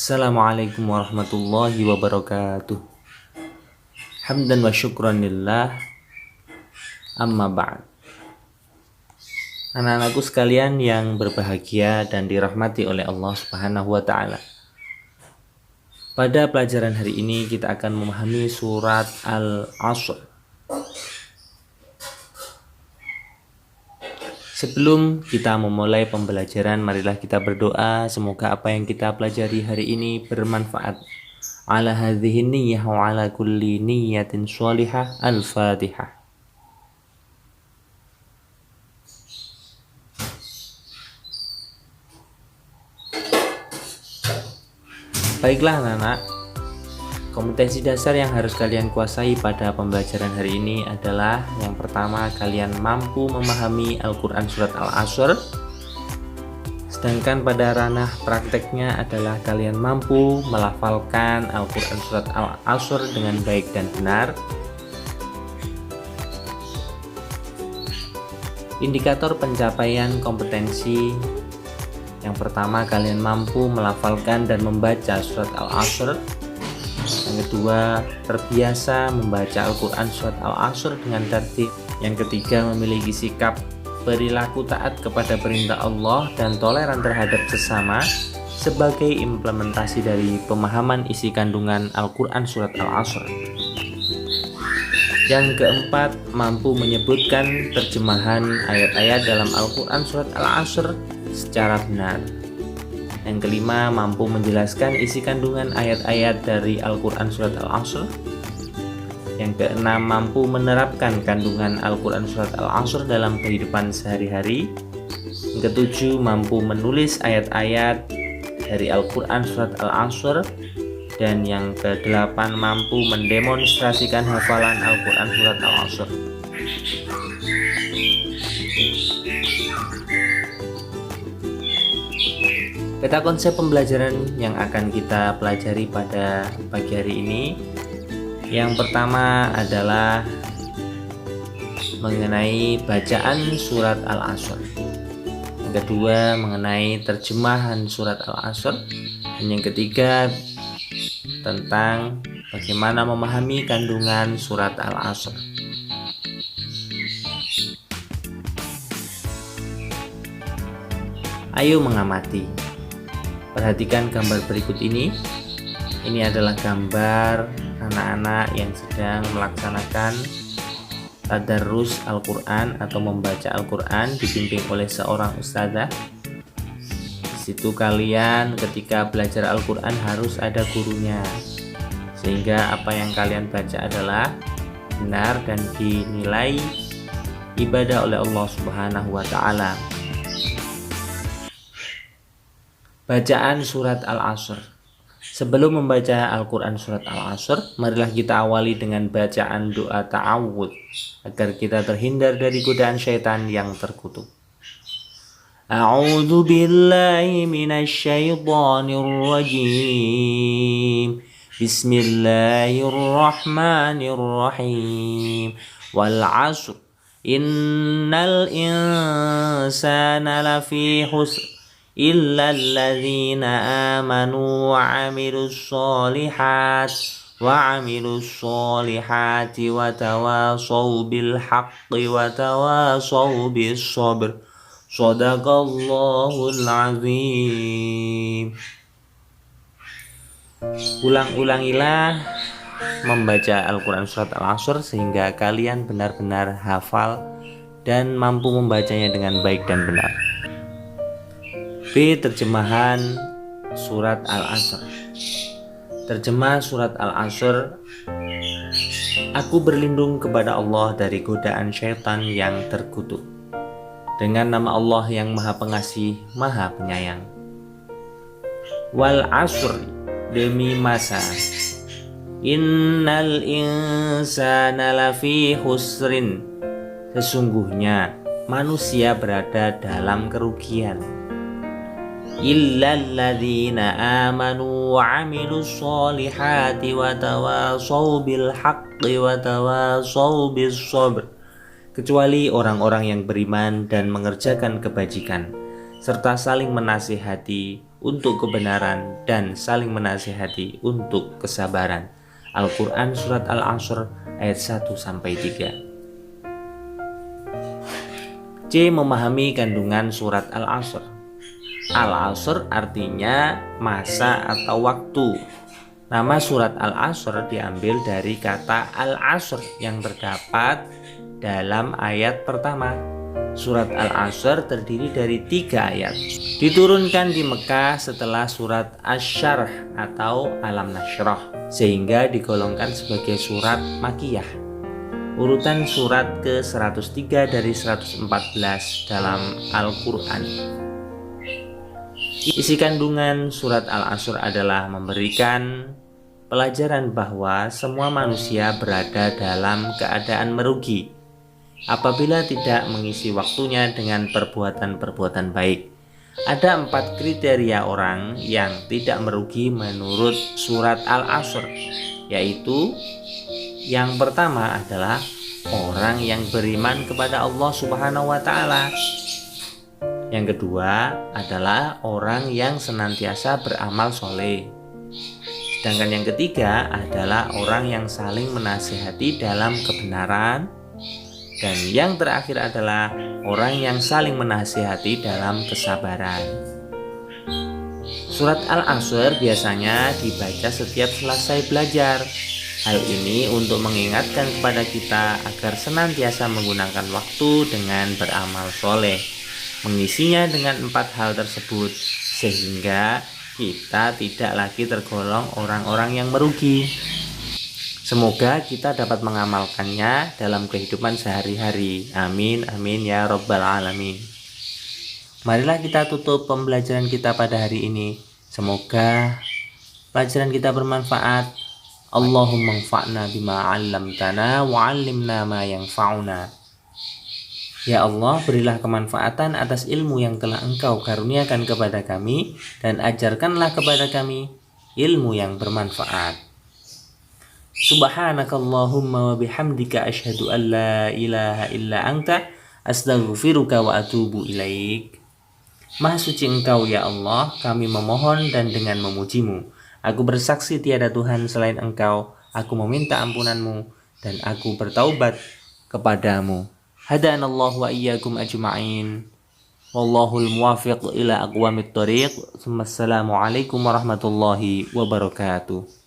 Assalamualaikum warahmatullahi wabarakatuh. Hamdan wa syukran lillah. Amma ba'd. Anak-anakku sekalian yang berbahagia dan dirahmati oleh Allah Subhanahu wa taala. Pada pelajaran hari ini kita akan memahami surat Al-Asr. Sebelum kita memulai pembelajaran, marilah kita berdoa semoga apa yang kita pelajari hari ini bermanfaat. Ala hadhihi niyyah wa ala kulli niyyatin sholihah. Al-Fatihah. Baiklah anak-anak, kompetensi dasar yang harus kalian kuasai pada pembelajaran hari ini adalah yang pertama, kalian mampu memahami Al-Quran Surat Al-Asr. Sedangkan pada ranah prakteknya adalah kalian mampu melafalkan Al-Quran Surat Al-Asr dengan baik dan benar. Indikator pencapaian kompetensi: yang pertama, kalian mampu melafalkan dan membaca Surat Al-Asr. Yang kedua, terbiasa membaca Al-Quran Surat Al-Asr dengan tertib. Yang ketiga, memiliki sikap perilaku taat kepada perintah Allah dan toleran terhadap sesama sebagai implementasi dari pemahaman isi kandungan Al-Quran Surat Al-Asr. Yang keempat, mampu menyebutkan terjemahan ayat-ayat dalam Al-Quran Surat Al-Asr secara benar. Yang kelima, mampu menjelaskan isi kandungan ayat-ayat dari Al-Quran Surat Al-Asr. Yang keenam, mampu menerapkan kandungan Al-Quran Surat Al-Asr dalam kehidupan sehari-hari. Yang ketujuh, mampu menulis ayat-ayat dari Al-Quran Surat Al-Asr. Dan yang kedelapan, mampu mendemonstrasikan hafalan Al-Quran Surat Al-Asr. Peta konsep pembelajaran yang akan kita pelajari pada pagi hari ini. Yang pertama adalah mengenai bacaan surat Al-Asr. Yang kedua, mengenai terjemahan surat Al-Asr. Dan yang ketiga, tentang bagaimana memahami kandungan surat Al-Asr. Ayo mengamati. Perhatikan gambar berikut ini. Ini adalah gambar anak-anak yang sedang melaksanakan tadarrus Al-Quran atau membaca Al-Quran dibimbing oleh seorang ustadzah. Di situ kalian ketika belajar Al-Quran harus ada gurunya, sehingga apa yang kalian baca adalah benar dan dinilai ibadah oleh Allah Subhanahu wa taala. Bacaan surat Al-Asr. Sebelum membaca Al-Quran Surat Al-Asr, marilah kita awali dengan bacaan doa ta'awudz agar kita terhindar dari godaan syaitan yang terkutuk. A'udzu billahi minasyaitonir rajim. Bismillahirrahmanirrahim. Wal 'ashr. Innal insana lafi khusr illa alladzina amanu wa 'amilus solihati wa tawasaw bil haqqi wa tawasaw bis sabr. Shadaqallahul azim. Ulang-ulangilah membaca Al-Quran Surat Al-Asr sehingga kalian benar-benar hafal dan mampu membacanya dengan baik dan benar. B. Terjemahan surat Al-Asr. Terjemah surat Al-Asr: Aku berlindung kepada Allah dari godaan syaitan yang terkutuk. Dengan nama Allah yang Maha Pengasih, Maha Penyayang. Wal 'asr, demi masa. Innal insana lafi khusrin, sesungguhnya manusia berada dalam kerugian. Illalladzina amanu wa 'amilus solihati wa tawasaw bil haqqi wa tawasaw bis sabr. Kecuali orang-orang yang beriman dan mengerjakan kebajikan serta saling menasihati untuk kebenaran dan saling menasihati untuk kesabaran. Al-Quran Surat Al-Asr ayat 1-3. C. Memahami kandungan Surat Al-Asr. Al-Asr artinya masa atau waktu. Nama Surat Al-Asr diambil dari kata Al-Asr yang terdapat dalam ayat pertama. Surat Al-Asr terdiri dari 3 ayat. Diturunkan di Mekah setelah surat Asy-Syarh atau Alam Nashrah, sehingga digolongkan sebagai surat Makkiyah. Urutan surat ke-103 dari 114 dalam Al-Quran. Isi kandungan surat Al-Asr adalah memberikan pelajaran bahwa semua manusia berada dalam keadaan merugi apabila tidak mengisi waktunya dengan perbuatan-perbuatan baik. Ada 4 kriteria orang yang tidak merugi menurut surat Al-Asr, yaitu yang pertama adalah orang yang beriman kepada Allah Subhanahu wa Ta'ala. Yang kedua adalah orang yang senantiasa beramal soleh. Sedangkan yang ketiga adalah orang yang saling menasihati dalam kebenaran. Dan yang terakhir adalah orang yang saling menasihati dalam kesabaran. Surat Al-Asr biasanya dibaca setiap selesai belajar. Hal ini untuk mengingatkan kepada kita agar senantiasa menggunakan waktu dengan beramal soleh, mengisinya dengan 4 hal tersebut, sehingga kita tidak lagi tergolong orang-orang yang merugi. Semoga kita dapat mengamalkannya dalam kehidupan sehari-hari. Amin, amin ya rabbal alamin. Marilah kita tutup pembelajaran kita pada hari ini. Semoga pelajaran kita bermanfaat. Allahumma anfa'na bima 'allamtana wa 'allimna ma yanfa'una. Ya Allah, berilah kemanfaatan atas ilmu yang telah Engkau karuniakan kepada kami, dan ajarkanlah kepada kami ilmu yang bermanfaat. Subhanakallahumma wa bihamdika asyhadu an la ilaha illa anta astaghfiruka wa atubu ilaik. Maha suci Engkau ya Allah, kami memohon dan dengan memujimu. Aku bersaksi tiada Tuhan selain Engkau. Aku meminta ampunanmu dan aku bertaubat kepadamu. Hadanallahu wa iyyakum ajma'in. Wallahul muwaffiq ila aqwamit thoriq. Assalamualaikum warahmatullahi wabarakatuh.